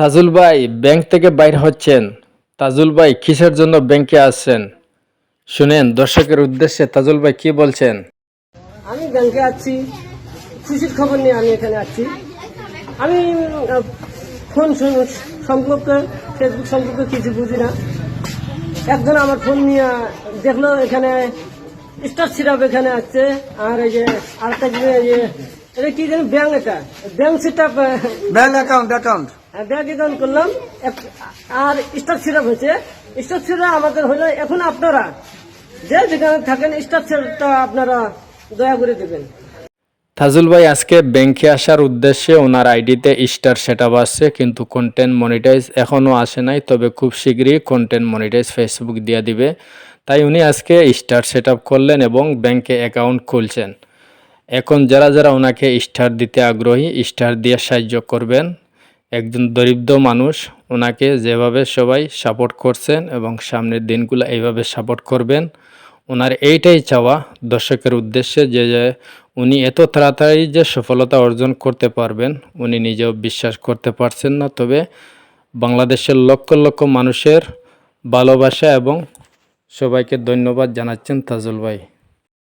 তাজুল ভাই ব্যাংক থেকে বাইর হচ্ছেন। তাজুল ভাই কিসের জন্য ব্যাংকে আসছেন? শুনেন দর্শকের উদ্দেশ্যে তাজুল ভাই কি বলছেন। আমি ব্যাংকে আছি, খুশির খবর নিয়ে আমি এখানে আছি। আমি ফোন সম্পর্কে, ফেসবুক সম্পর্কে কিছু বুঝি না। একজন আমার ফোন নিয়ে দেখলো এখানে স্টার সিরাপ এখানে আছে, আর এই যে আরেকটা এটা কি জানি ব্যাংক, এটা bank syrup, bank account bank account করলাম আর স্টার সিরাপ হয়েছে। স্টার সিরাপ আমাদের হলো এখন আপনারা যে যেখানে থাকেন স্টার সিরাপটা আপনারা দয়া করে দেবেন। তাজুল ভাই আজকে ব্যাংকে আসার উদ্দেশ্যে ওনার আইডিতে স্টার সেটআপ আসছে, কিন্তু কন্টেন্ট মনিটাইজ এখনও আসে নাই। তবে খুব শীঘ্রই কন্টেন্ট মনিটাইজ ফেসবুক দিয়ে দিবে। তাই উনি আজকে স্টার সেটআপ করলেন এবং ব্যাংকে অ্যাকাউন্ট খুলছেন। এখন যারা যারা ওনাকে স্টার দিতে আগ্রহী, স্টার দিয়ে সাহায্য করবেন। একজন দরিদ্র মানুষ, ওনাকে যেভাবে সবাই সাপোর্ট করছেন এবং সামনের দিনগুলো এইভাবে সাপোর্ট করবেন। ওনার এইটাই চাওয়া দর্শকের উদ্দেশ্যে যে উনি এত তাড়াতাড়ি যে সফলতা অর্জন করতে পারবেন উনি নিজেও বিশ্বাস করতে পারছেন না। তবে বাংলাদেশের লক্ষ লক্ষ মানুষের ভালোবাসা এবং সবাইকে ধন্যবাদ জানাচ্ছেন তাজুল ভাই।